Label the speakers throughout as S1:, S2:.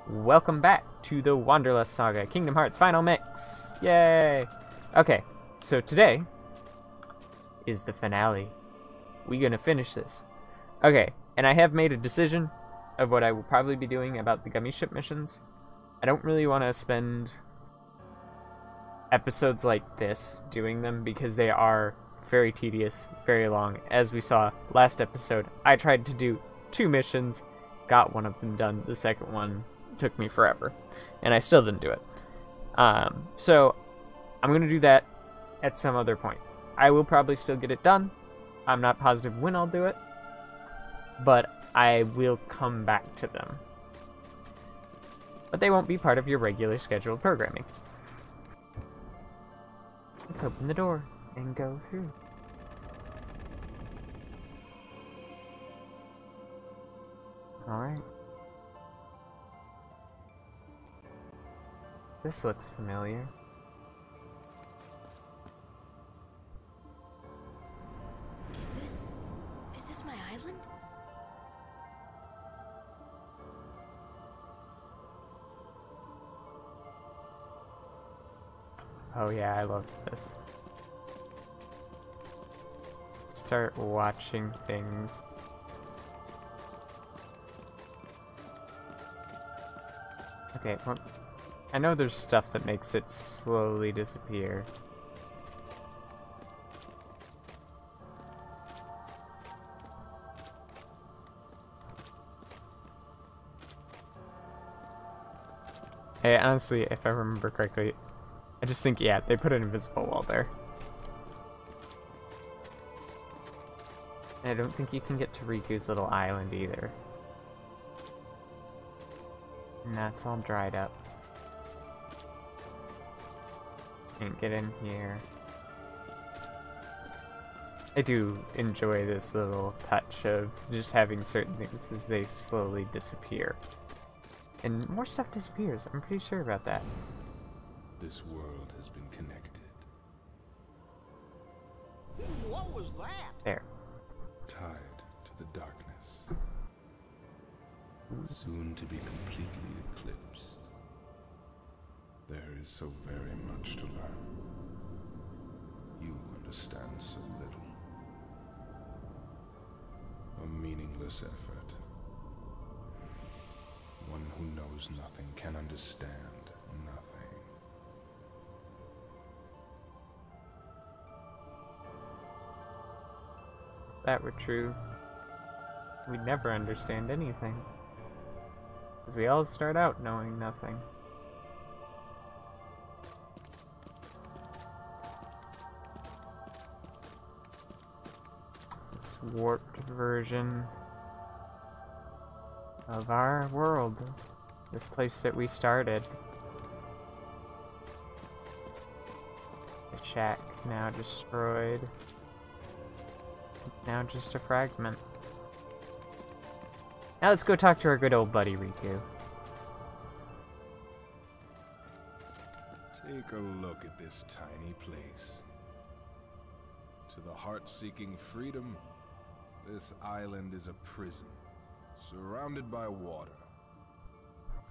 S1: Welcome back to the Wanderlust Saga, Kingdom Hearts Final Mix! Yay! Okay, so today is the finale. We're gonna finish this. Okay, and I have made a decision of what I will probably be doing about the gummy ship missions. I don't really want to spend episodes like this doing them because they are very tedious, very long. As we saw last episode, I tried to do 2 missions, got one of them done. The second one took me forever, and I still didn't do it. So I'm going to do that at some other point. I will probably still get it done. I'm not positive when I'll do it, but I will come back to them. But they won't be part of your regular scheduled programming. Let's open the door and go through. Alright. This looks familiar.
S2: Is this my island?
S1: Oh yeah, I love this. Start watching things. Okay, well, I know there's stuff that makes it slowly disappear. Hey, honestly, if I remember correctly, I just think, yeah, they put an invisible wall there. And I don't think you can get to Riku's little island either. And that's all dried up. Can't get in here. I do enjoy this little touch of just having certain things as they slowly disappear. And more stuff disappears, I'm pretty sure about that.
S3: This world has been connected.
S4: What was that?
S1: There.
S3: Tied to the darkness. Soon to be completely eclipsed. There is so very much to learn. You understand so little. A meaningless effort. One who knows nothing can understand nothing.
S1: If that were true, we'd never understand anything. Because we all start out knowing nothing. It's warped version of our world. This place that we started. The shack now destroyed. Now just a fragment. Now let's go talk to our good old buddy Riku.
S3: Take a look at this tiny place. To the heart-seeking freedom, this island is a prison, surrounded by water.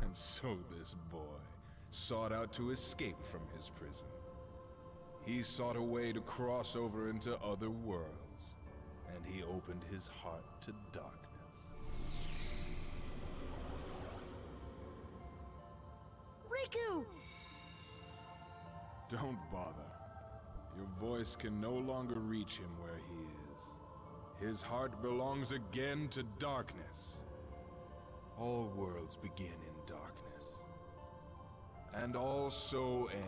S3: And so this boy sought out to escape from his prison. He sought a way to cross over into other worlds, and he opened his heart to darkness.
S2: Riku!
S3: Don't bother. Your voice can no longer reach him where he is. His heart belongs again to darkness. All worlds begin in darkness. And all so end.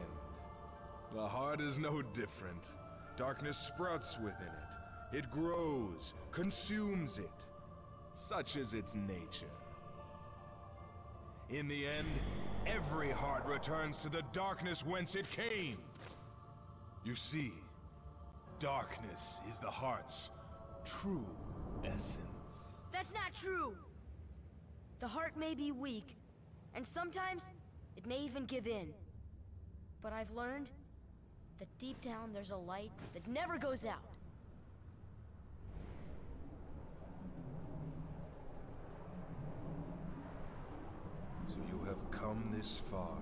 S3: The heart is no different. Darkness sprouts within it. It grows, consumes it. Such is its nature. In the end, every heart returns to the darkness whence it came. You see, darkness is the heart's true essence.
S2: That's not true! The heart may be weak, and sometimes it may even give in. But I've learned that deep down there's a light that never goes out.
S3: So you have come this far,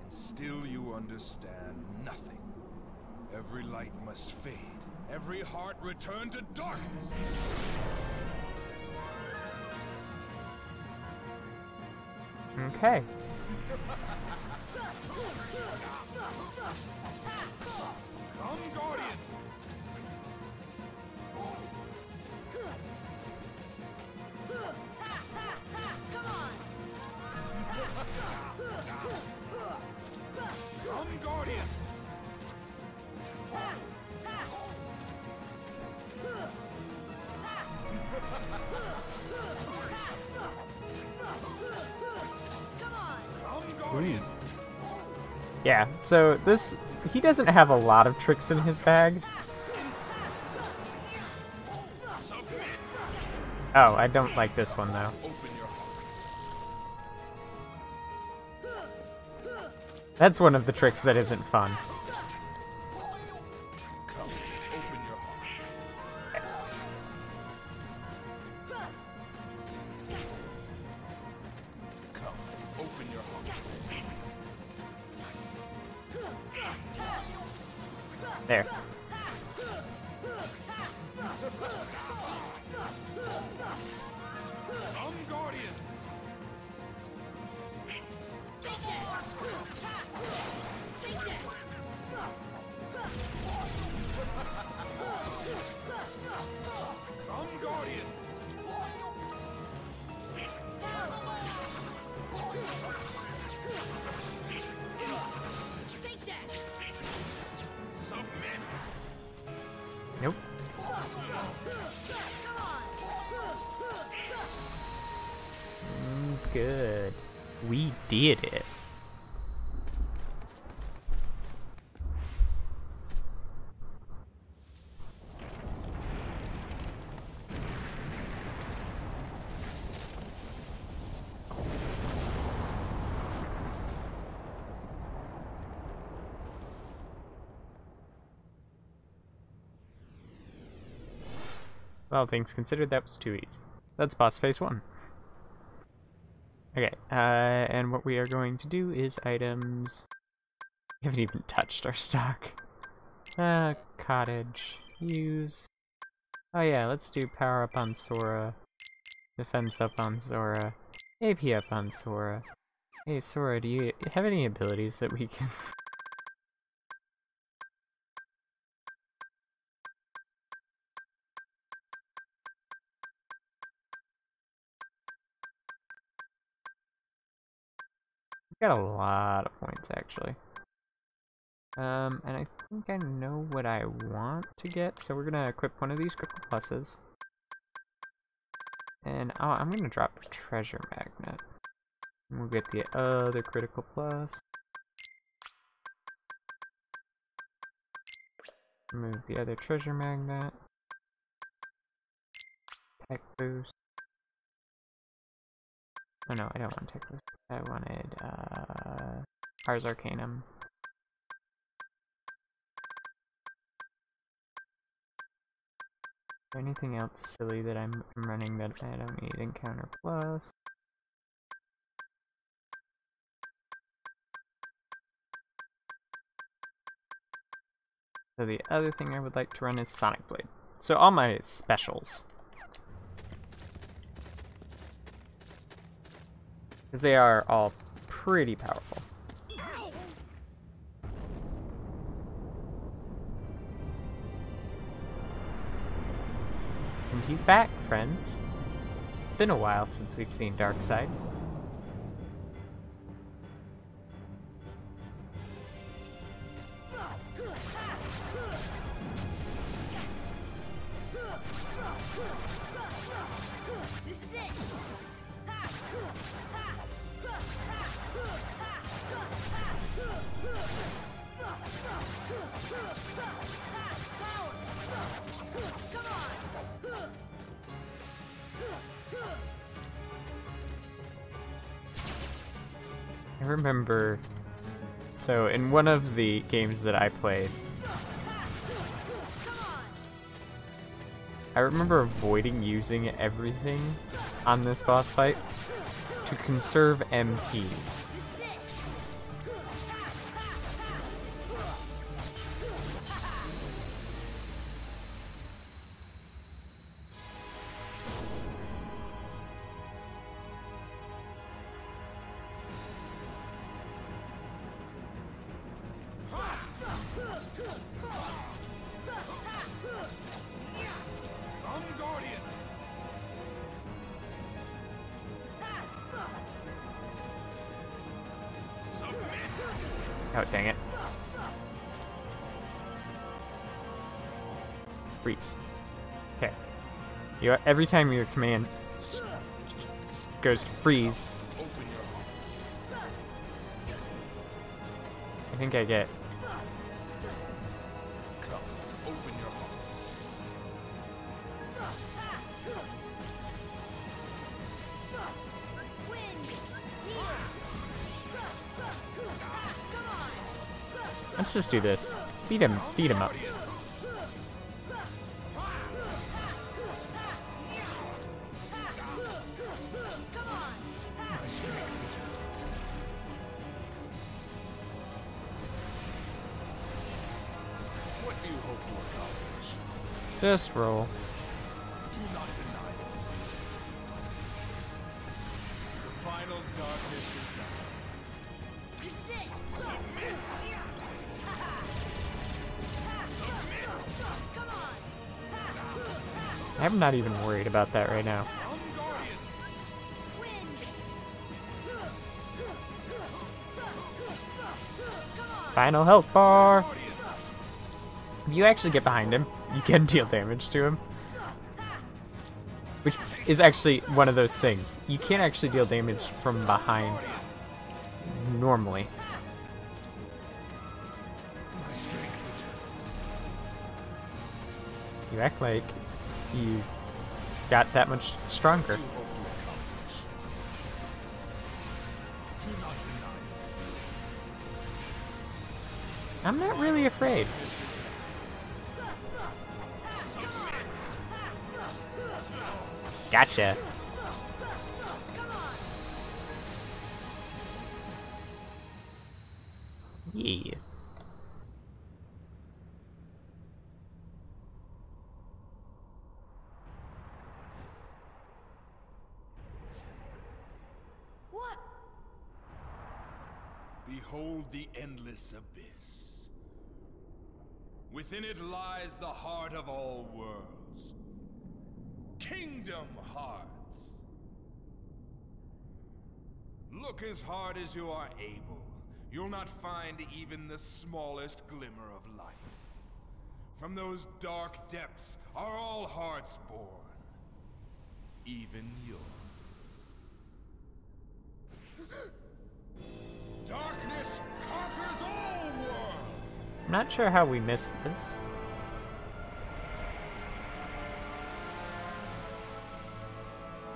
S3: and still you understand nothing. Every light must fade. Every heart return to darkness.
S1: Okay.
S3: Come, Guardian!
S2: Come on!
S3: Come, Guardian! Come, Guardian!
S1: Yeah, so this... he doesn't have a lot of tricks in his bag. Oh, I don't like this one, though.
S3: Open your heart.
S1: That's one of the tricks that isn't fun.
S3: Come, open your heart. Come, open your heart.
S1: There.
S3: Come, Guardian! Come, Guardian!
S2: Take that!
S3: Submit!
S1: Nope.
S2: Come on!
S1: Good. We did it. Well, things considered, that was too easy. That's boss phase 1. Okay, and what we are going to do is items... We haven't even touched our stock. Cottage. Use. Oh yeah, let's do power up on Sora. Defense up on Sora. AP up on Sora. Hey Sora, do you have any abilities that we can... Got a lot of points, actually. And I think I know what I want to get, so we're gonna equip one of these critical pluses. And I'm gonna drop a treasure magnet. And we'll get the other critical plus. Remove the other treasure magnet. Tech boost. Oh no, I don't want tech boost. I wanted Ars Arcanum. Is there anything else silly that I'm running that I don't need? Encounter plus. So the other thing I would like to run is Sonic Blade. So all my specials. Because they are all pretty powerful. And he's back, friends. It's been a while since we've seen Darkseid.
S2: This is it!
S1: I remember, so in one of the games that I played, I remember avoiding using everything on this boss fight to conserve MP. Oh, dang it. Freeze. Okay. Every time your command goes to freeze, I think I get... Let's just do this. Beat him up.
S3: What do you hope to accomplish?
S1: Just roll.
S3: Do not deny it. The final darkness is done.
S1: I'm not even worried about that right now. Final health bar! If you actually get behind him, you can deal damage to him. Which is actually one of those things. You can't actually deal damage from behind normally. You act like you got that much stronger. I'm not really afraid. Gotcha. Yeah.
S3: Behold the endless abyss. Within it lies the heart of all worlds. Kingdom Hearts. Look as hard as you are able. You'll not find even the smallest glimmer of light. From those dark depths are all hearts born. Even yours. Darkness conquers all worlds!
S1: I'm not sure how we missed this.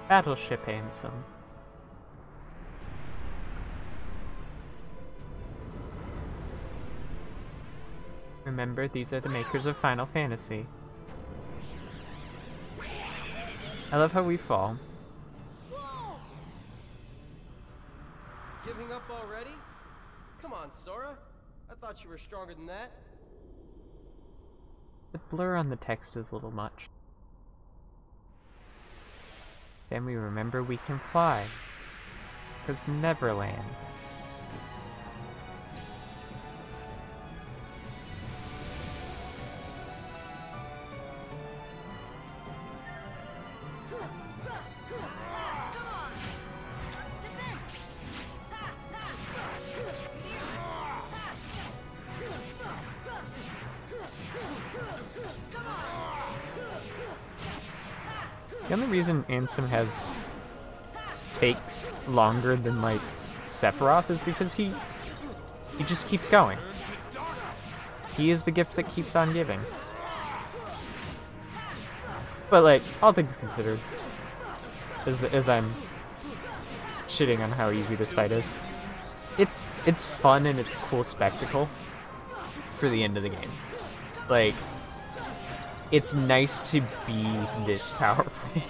S1: Battleship Ansem. Remember, these are the makers of Final Fantasy. I love how we fall.
S5: Giving up already? Come on, Sora. I thought you were stronger than that.
S1: The blur on the text is a little much. Then we remember we can fly. 'Cause Neverland. The only reason Ansem takes longer than, like, Sephiroth is because he just keeps going. He is the gift that keeps on giving. But, like, all things considered, as I'm shitting on how easy this fight is, it's fun and it's a cool spectacle for the end of the game. Like, it's nice to be this powerful.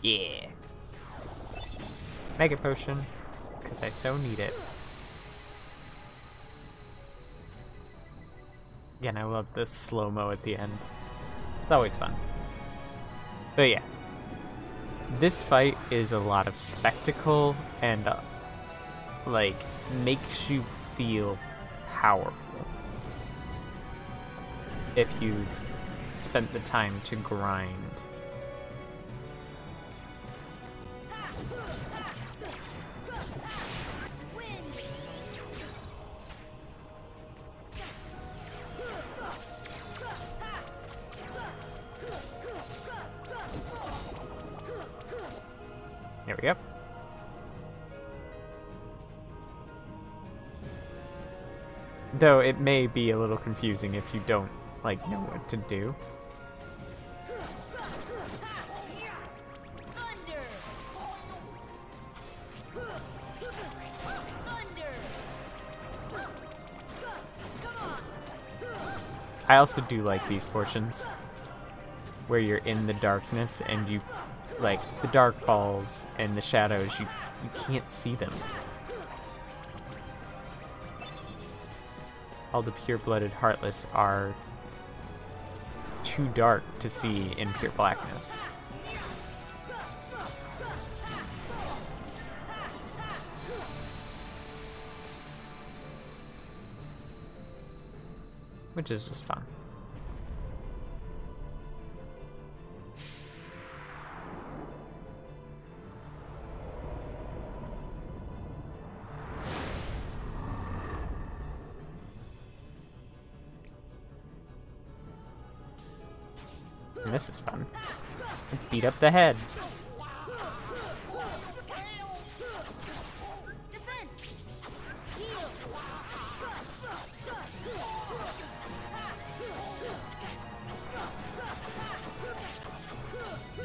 S1: Yeah. Mega Potion, because I so need it. Again, I love this slow-mo at the end. It's always fun. But yeah. This fight is a lot of spectacle and, like, makes you feel powerful. If you've spent the time to grind. There we go. Though it may be a little confusing if you don't, like, know what to do. I also do like these portions where you're in the darkness and you, like, the dark falls and the shadows, you can't see them. All the pure-blooded Heartless are too dark to see in pure blackness. Which is just fun. And this is fun. Let's beat up the head.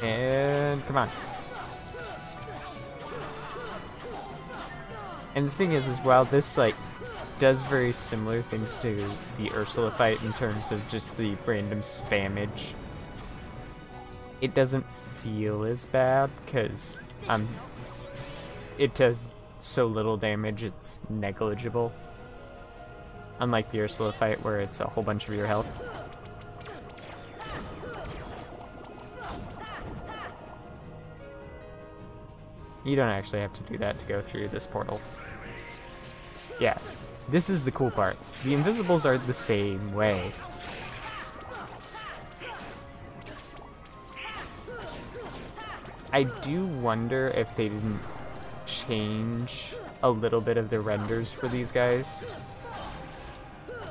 S1: And come on. And the thing is, as well, this, like, does very similar things to the Ursula fight in terms of just the random spammage. It doesn't feel as bad because it does so little damage, it's negligible. Unlike the Ursula fight where it's a whole bunch of your health. You don't actually have to do that to go through this portal. Yeah, this is the cool part. The invisibles are the same way. I do wonder if they didn't change a little bit of the renders for these guys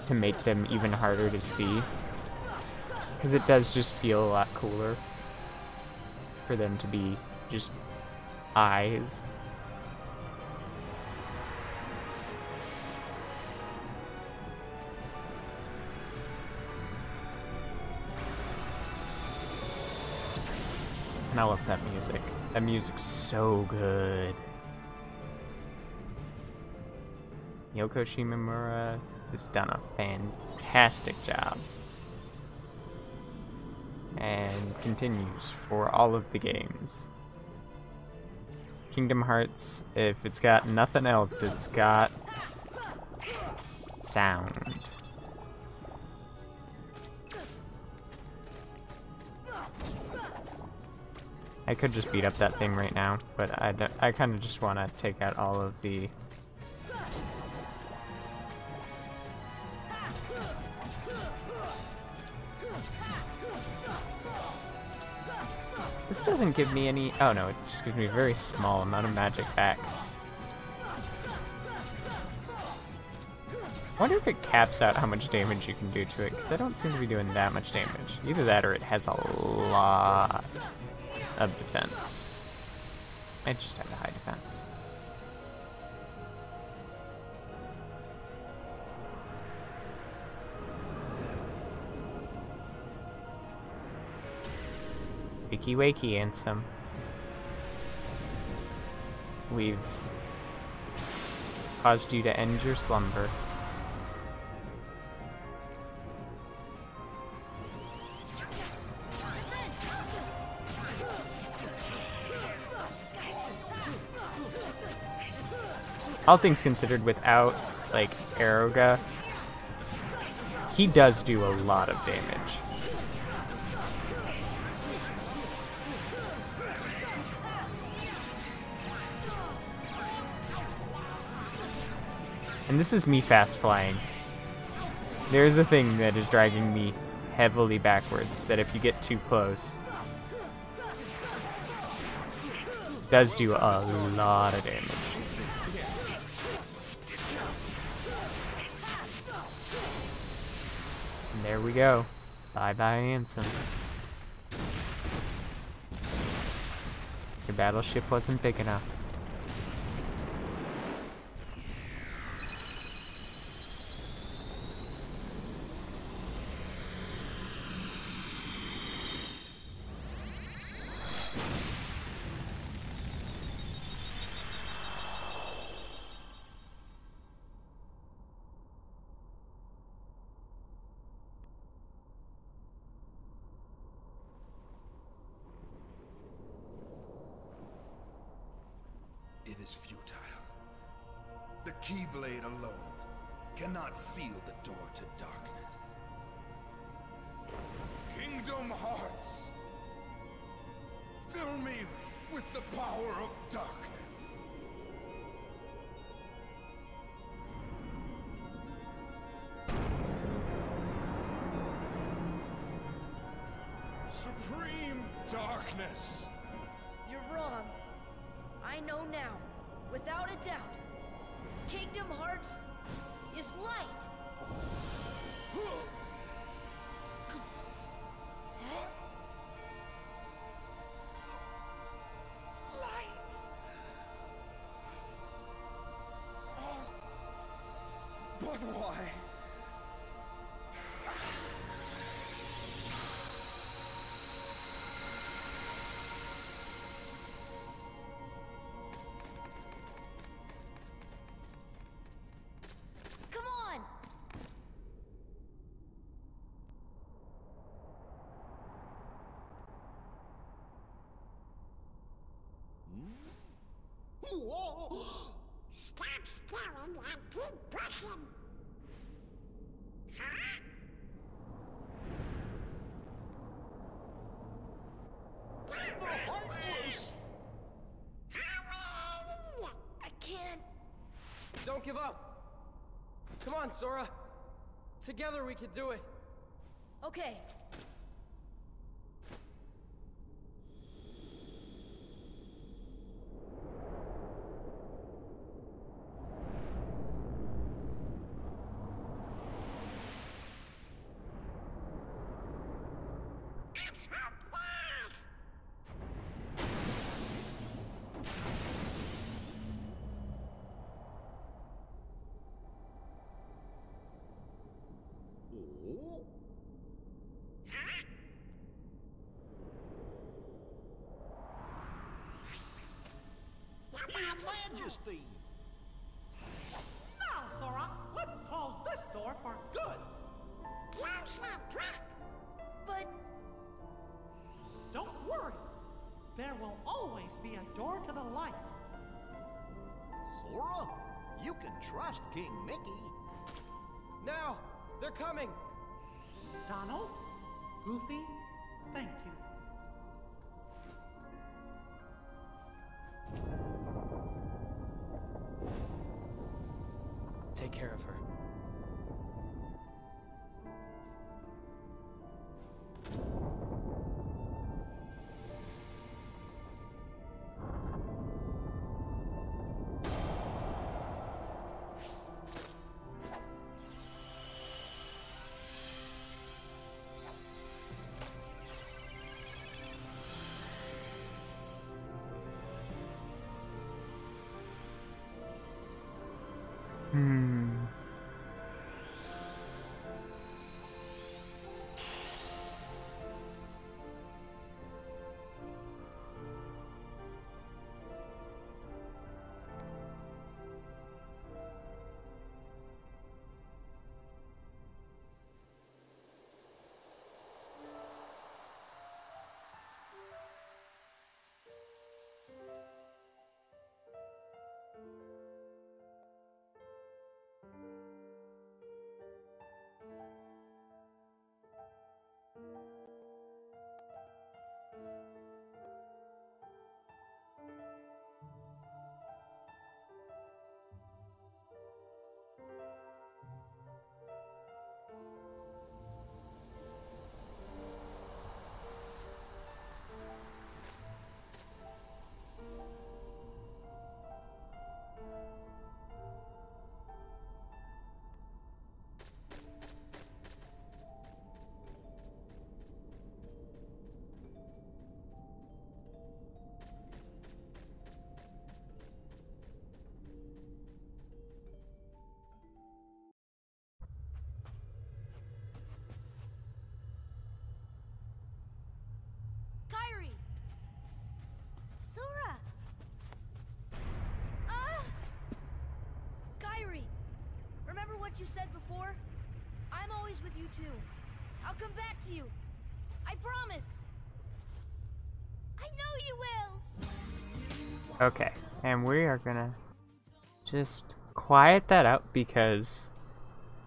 S1: to make them even harder to see. Because it does just feel a lot cooler for them to be just eyes. And I love that music. That music's so good. Yoko Shimomura has done a fantastic job. And continues for all of the games. Kingdom Hearts, if it's got nothing else, it's got sound. I could just beat up that thing right now, but I kind of just want to take out all of the... This doesn't give me any... Oh no, it just gives me a very small amount of magic back. I wonder if it caps out how much damage you can do to it, because I don't seem to be doing that much damage. Either that or it has a lot of defense. I just have a high defense. Wakey wakey, Ansem. We've caused you to end your slumber. all things considered, without, like, Aeroga, he does do a lot of damage. And this is me fast flying. There's a thing that is dragging me heavily backwards, that if you get too close, does do a lot of damage. And there we go. Bye-bye, Ansem. Your battleship wasn't big enough.
S3: It is futile. The Keyblade alone cannot seal the door to darkness. Kingdom Hearts! Fill me with the power of darkness. Supreme darkness!
S2: You're wrong. I know now, without a doubt. Kingdom Hearts is light.
S3: Light! But why?
S2: Come on!
S4: Whoa! Stop staring and keep pushing! Huh? The Heartless! Hurry!
S2: I can't.
S5: Don't give up. Come on, Sora. Together we could do it.
S2: Okay.
S4: It's hopeless! Oh? Huh? Your Majesty!
S6: Now, Sora, let's close this door for good.
S4: Close that quick!
S2: But
S6: Don't worry. There will always be a door to the light.
S4: Sora, you can trust King Mickey.
S5: Now, they're coming.
S6: Donald, Goofy, thank you.
S5: Take care of her.
S2: you said before? I'm always with you too. I'll come back to you. I promise. I know you will.
S1: Okay, and we are gonna just quiet that out because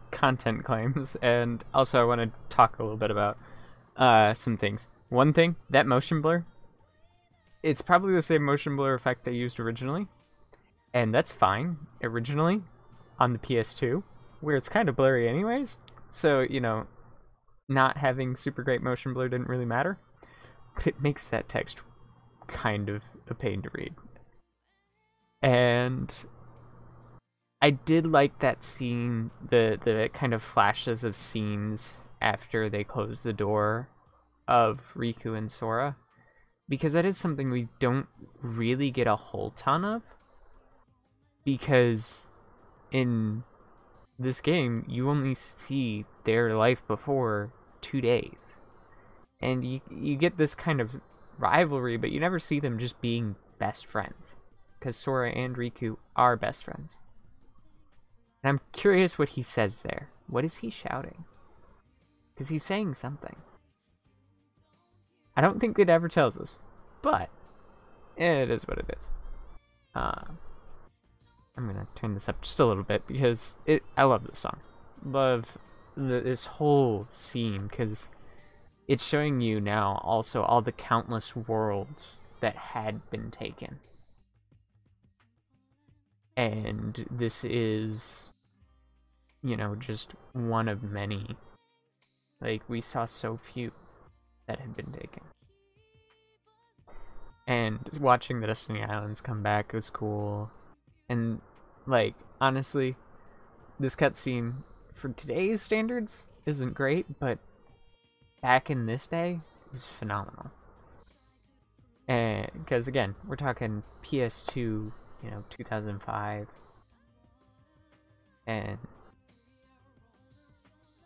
S1: content claims, and also I want to talk a little bit about some things. One thing, that motion blur, it's probably the same motion blur effect they used originally, and that's fine originally on the PS2, where it's kind of blurry anyways, so, you know, not having super great motion blur didn't really matter, but it makes that text kind of a pain to read. And I did like that scene, the kind of flashes of scenes after they close the door of Riku and Sora, because that is something we don't really get a whole ton of, because in this game you only see their life before 2 days, and you get this kind of rivalry, but you never see them just being best friends, because Sora and Riku are best friends. And I'm curious what he says there. What is he shouting? Because he's saying something. I don't think it ever tells us, but it is what it is. I'm gonna turn this up just a little bit because I love this song. Love this whole scene because it's showing you now also all the countless worlds that had been taken. And this is, you know, just one of many. Like, we saw so few that had been taken. And watching the Destiny Islands come back was cool. And, like, honestly, this cutscene, for today's standards, isn't great, but back in this day, it was phenomenal. And, because, again, we're talking PS2, 2005. And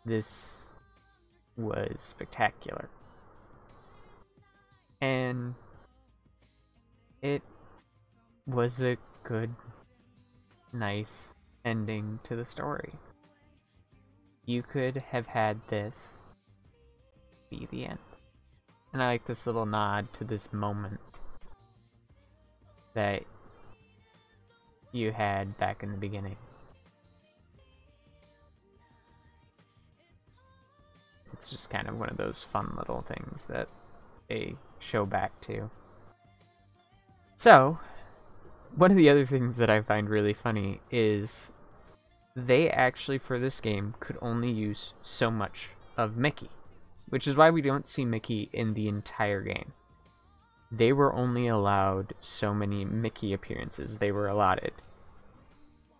S1: this was spectacular. And it was a good, nice ending to the story. You could have had this be the end. And I like this little nod to this moment that you had back in the beginning. It's just kind of one of those fun little things that they show back to. So, one of the other things that I find really funny is they actually, for this game, could only use so much of Mickey, which is why we don't see Mickey in the entire game. They were only allowed so many Mickey appearances they were allotted.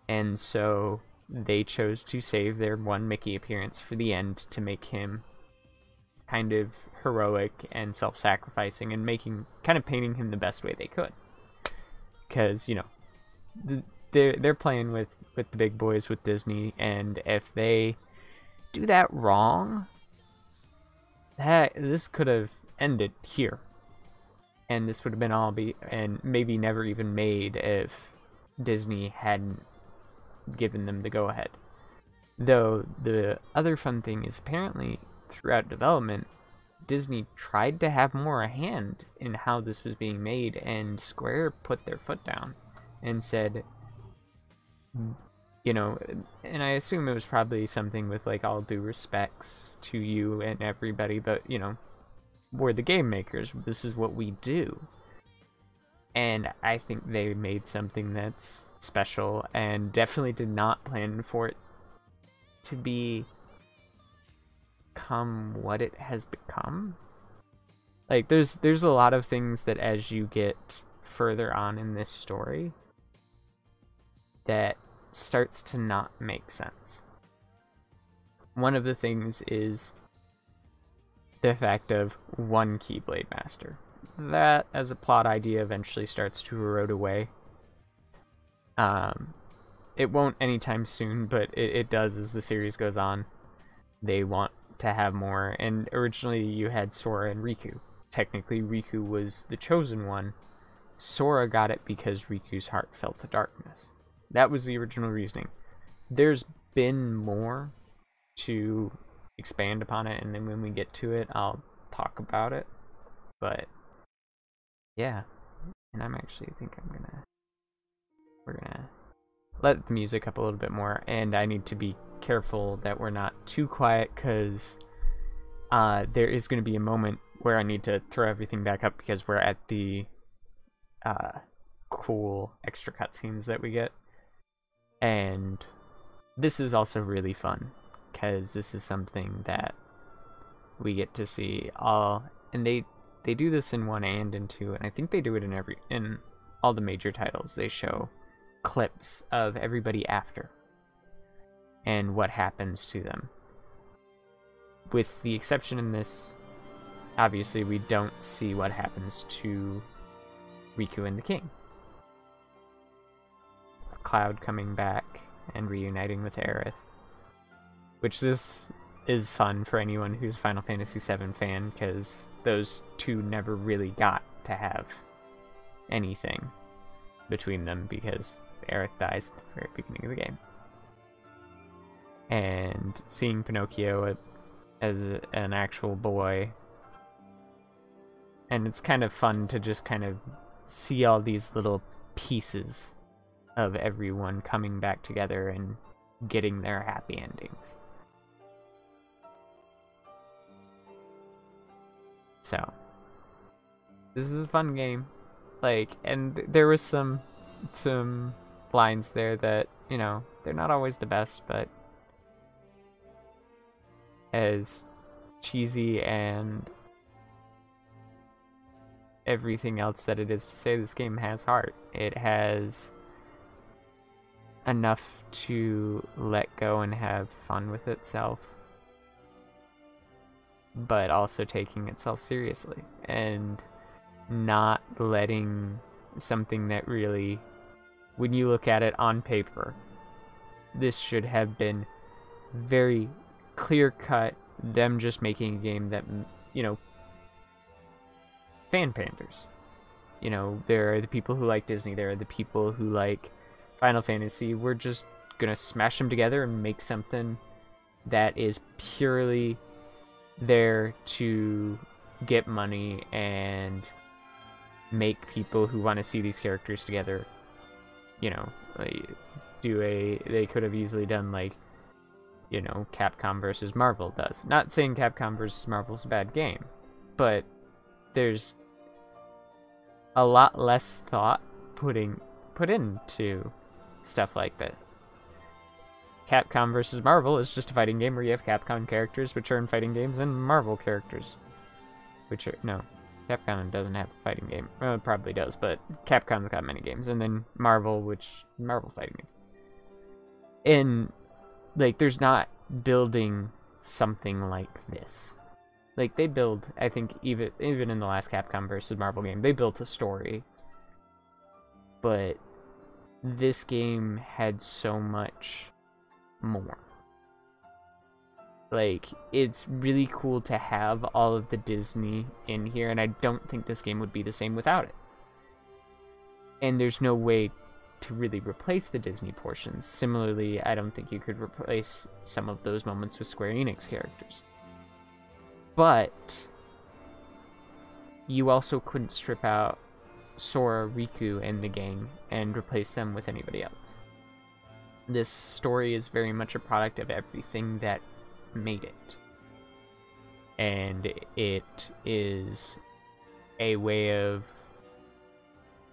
S1: And so they chose to save their one Mickey appearance for the end to make him kind of heroic and self-sacrificing and kind of painting him the best way they could. Because, they're playing with the big boys with Disney, and if they do that wrong, this could have ended here. And this would have been and maybe never even made if Disney hadn't given them the go-ahead. Though the other fun thing is apparently throughout development, Disney tried to have more a hand in how this was being made, and Square put their foot down and said, and I assume it was probably something with like all due respects to you and everybody, but we're the game makers, this is what we do. And I think they made something that's special and definitely did not plan for it to become what it has become. Like, there's a lot of things that as you get further on in this story that starts to not make sense. One of the things is the fact of one Keyblade Master. That, as a plot idea, eventually starts to erode away. It won't anytime soon, but it does as the series goes on. They want to have more, and originally you had Sora and Riku. Technically, Riku was the chosen one. Sora got it because Riku's heart fell to darkness. That was the original reasoning. There's been more to expand upon it, and then when we get to it, I'll talk about it. But yeah, and I'm actually we're gonna let the music up a little bit more, and I need to be careful that we're not too quiet, because there is going to be a moment where I need to throw everything back up because we're at the cool extra cutscenes that we get. And this is also really fun because this is something that we get to see all, and they do this in 1 and in 2, and I think they do it in all the major titles. They show clips of everybody after and what happens to them. With the exception in this, obviously we don't see what happens to Riku and the King. Cloud coming back and reuniting with Aerith, which this is fun for anyone who's a Final Fantasy VII fan, because those two never really got to have anything between them because Aerith dies at the very beginning of the game. And seeing Pinocchio as an actual boy, and it's kind of fun to just kind of see all these little pieces of everyone coming back together and getting their happy endings. So, this is a fun game. Like, and there was some lines there that, you know, they're not always the best, but as cheesy and everything else that it is to say, this game has heart. It has enough to let go and have fun with itself, but also taking itself seriously and not letting something that really, when you look at it on paper, this should have been very clear cut, them just making a game that, you know, fan panders. You know, there are the people who like Disney, there are the people who like Final Fantasy. We're just gonna smash them together and make something that is purely there to get money and make people who want to see these characters together, you know, like they could have easily done, like, you know, Capcom versus Marvel does. Not saying Capcom versus Marvel's a bad game, but there's a lot less thought put into stuff like that. Capcom versus Marvel is just a fighting game where you have Capcom characters which are in fighting games and Marvel characters which are, no, Capcom doesn't have a fighting game. Well, it probably does, but Capcom's got many games, and then Marvel fighting games. And like, there's not building something like this. Like, they build, I think, even in the last Capcom versus Marvel game, they built a story. But this game had so much more. Like, it's really cool to have all of the Disney in here, and I don't think this game would be the same without it. And there's no way to really replace the Disney portions. Similarly, I don't think you could replace some of those moments with Square Enix characters. But you also couldn't strip out Sora, Riku, and the gang and replace them with anybody else. This story is very much a product of everything that made it. And it is a way of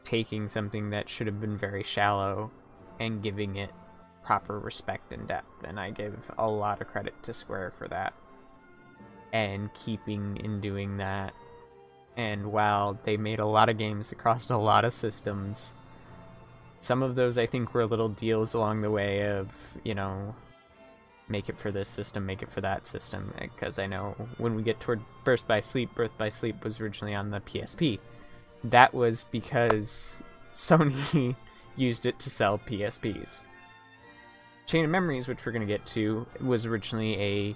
S1: taking something that should have been very shallow and giving it proper respect and depth. And I give a lot of credit to Square for that. And keeping in doing that. And while they made a lot of games across a lot of systems, some of those I think were little deals along the way of, you know, make it for this system, make it for that system. Because I know when we get toward Birth by Sleep was originally on the PSP. That was because Sony used it to sell PSPs. Chain of Memories, which we're going to get to, was originally a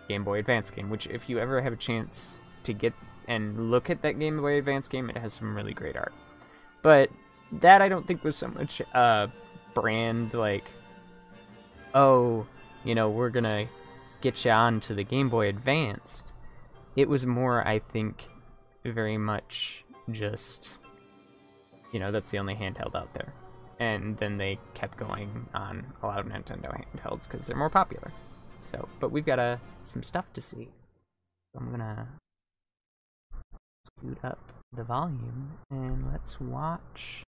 S1: Game Boy Advance game, which if you ever have a chance to get and look at that Game Boy Advance game, it has some really great art. But that I don't think was so much brand like, oh, you know, we're gonna get you on to the Game Boy Advanced, it was more, I think, very much just, you know, that's the only handheld out there. And then they kept going on a lot of Nintendo handhelds because they're more popular. So, but we've got some stuff to see. I'm gonna scoot up the volume and let's watch.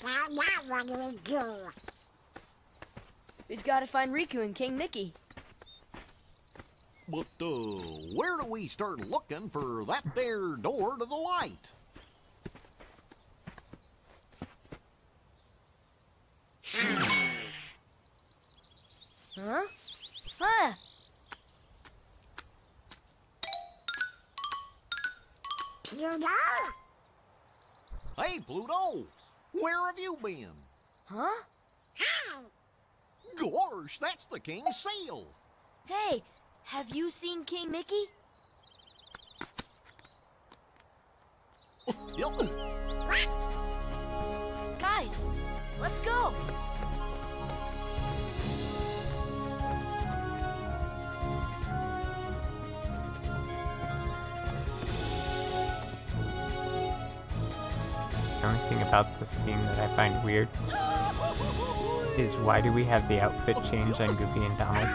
S7: Now what do we do?
S2: We've got to find Riku and King Mickey.
S4: But, where do we start looking for that there door to the light?
S2: Huh? Huh?
S7: Pluto?
S4: Hey, Pluto! Where have you been?
S2: Huh?
S7: Hi!
S4: Gosh, that's the king's seal!
S2: Hey, have you seen King Mickey?
S4: Yep.
S2: Guys, let's go.
S1: The only thing about this scene that I find weird is why do we have the outfit change on Goofy and Donald?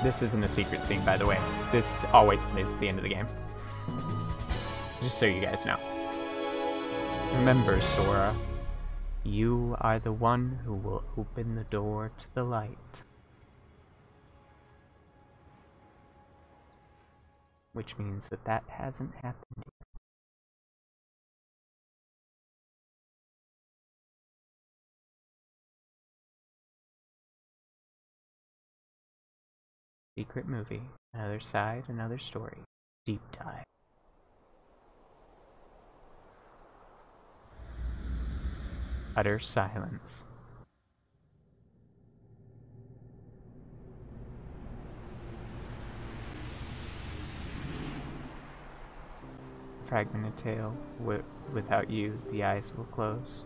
S1: This isn't a secret scene, by the way. This always plays at the end of the game. Just so you guys know. Remember, Sora, you are the one who will open the door to the light. Which means that that hasn't happened yet. Secret movie. Another side, another story. Deep dive. Utter silence. Fragmented tale. Without you, the eyes will close.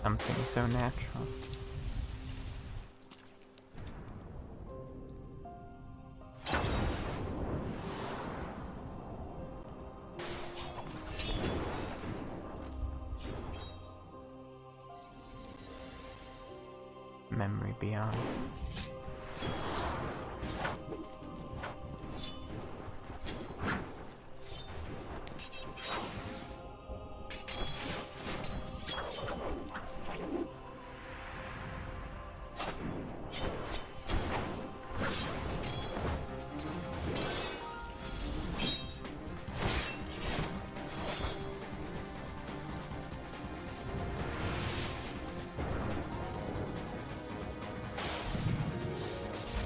S1: Something so natural. Memory beyond.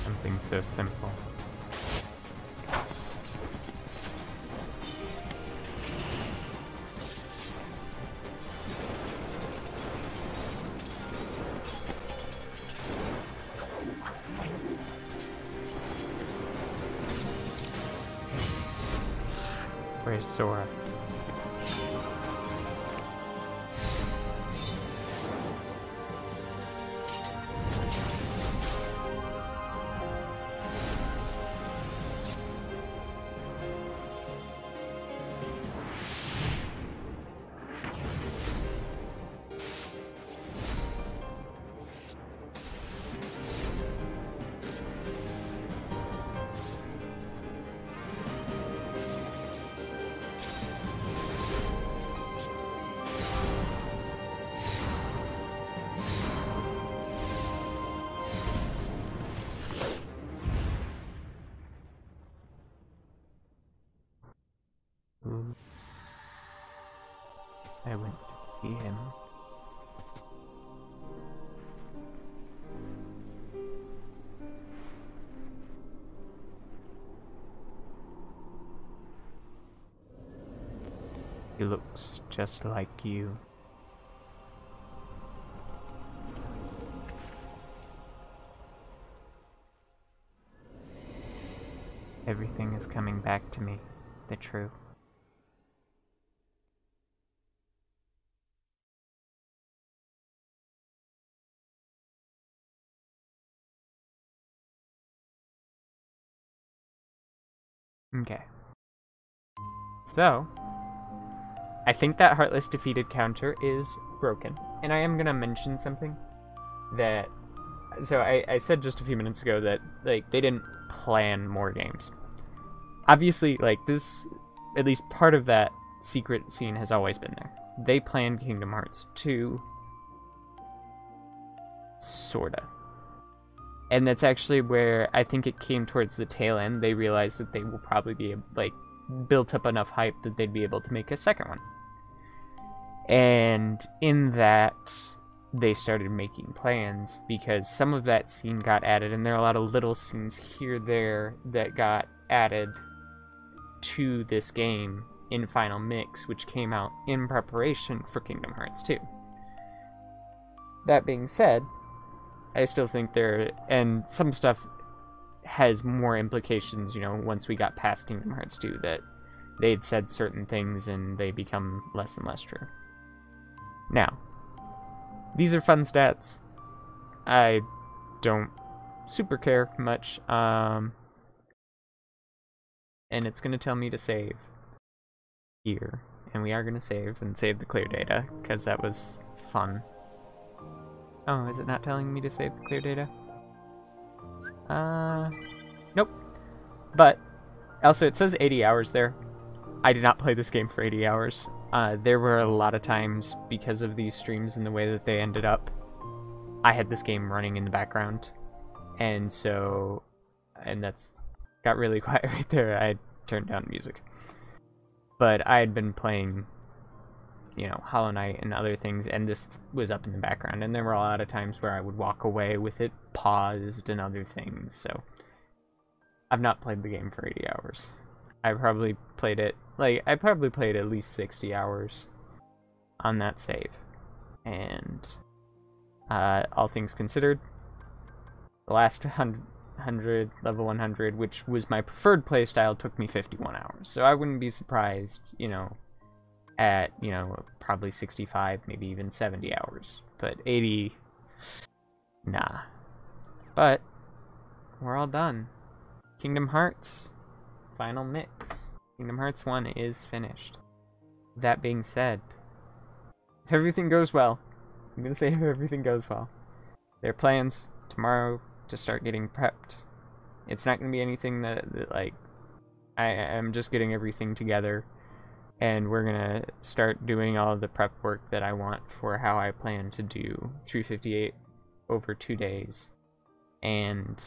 S1: Something so simple. Where's Sora? I went. see him. He looks just like you. Everything is coming back to me, the truth. Okay. So, I think that Heartless Defeated counter is broken. And I am gonna mention something that... So, I said just a few minutes ago that, like, they didn't plan more games. Obviously, like, this... At least part of that secret scene has always been there. They planned Kingdom Hearts 2. Sorta. And that's actually where I think it came towards the tail end. They realized that they will probably be, like, built up enough hype that they'd be able to make a second one. And in that, they started making plans because some of that scene got added, and there are a lot of little scenes here, there, that got added to this game in Final Mix, which came out in preparation for Kingdom Hearts 2. That being said, I still think and some stuff has more implications, you know, once we got past Kingdom Hearts 2, that they'd said certain things and they become less and less true. Now, these are fun stats. I don't super care much, and it's going to tell me to save here, and we are going to save the clear data, because that was fun. Oh, is it not telling me to save the clear data? Nope. But, also, it says 80 hours there. I did not play this game for 80 hours. There were a lot of times, because of these streams and the way that they ended up, I had this game running in the background. And so, and that's got really quiet right there. I turned down music. But I had been playing, you know, Hollow Knight and other things, and this was up in the background. And there were a lot of times where I would walk away with it paused and other things. So, I've not played the game for 80 hours. I probably played it, I probably played at least 60 hours on that save. And, all things considered, the last 100, level 100, which was my preferred playstyle, took me 51 hours. So I wouldn't be surprised, you know, at, you know, probably 65, maybe even 70 hours. But 80, nah. But, we're all done. Kingdom Hearts. Final Mix. Kingdom Hearts 1 is finished. That being said, if everything goes well, I'm gonna say if everything goes well, there are plans tomorrow to start getting prepped. It's not gonna be anything that like, I'm just getting everything together, and we're gonna start doing all of the prep work that I want for how I plan to do 358 over 2 days, and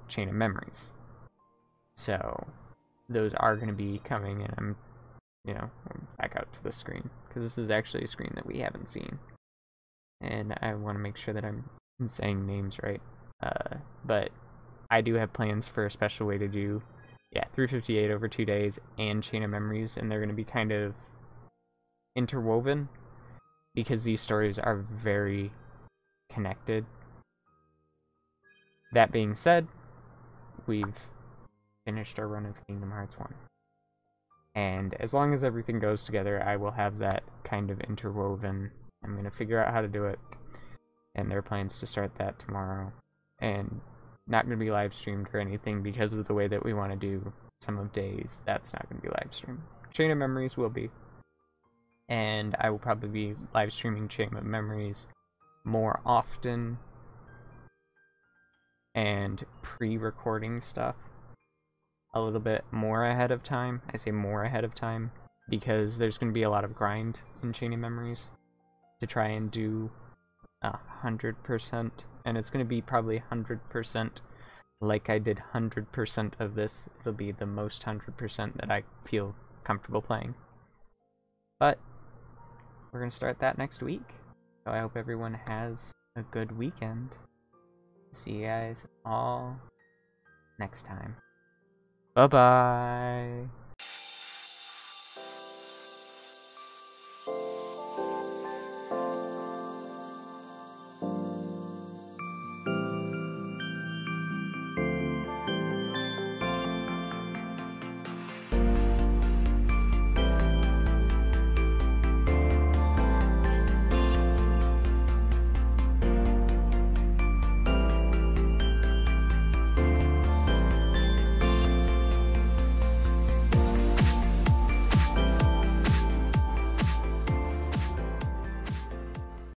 S1: Chain of Memories. So, those are going to be coming, and I'm, you know, back out to the screen, because this is actually a screen that we haven't seen. And I want to make sure that I'm saying names right. But I do have plans for a special way to do, 358 over 2 days and Chain of Memories, and they're going to be kind of interwoven, because these stories are very connected. That being said, we've finished our run of Kingdom Hearts 1. And as long as everything goes together, I will have that kind of interwoven. I'm going to figure out how to do it. And there are plans to start that tomorrow. And not going to be live streamed or anything because of the way that we want to do some of days. That's not going to be live streamed. Chain of Memories will be. And I will probably be live streaming Chain of Memories more often. And pre-recording stuff a little bit more ahead of time. I say more ahead of time because there's going to be a lot of grind in Chain of Memories to try and do 100%, and it's going to be probably 100% like I did 100% of this. It'll be the most 100% that I feel comfortable playing. But we're going to start that next week. So I hope everyone has a good weekend. See you guys all next time. Bye-bye.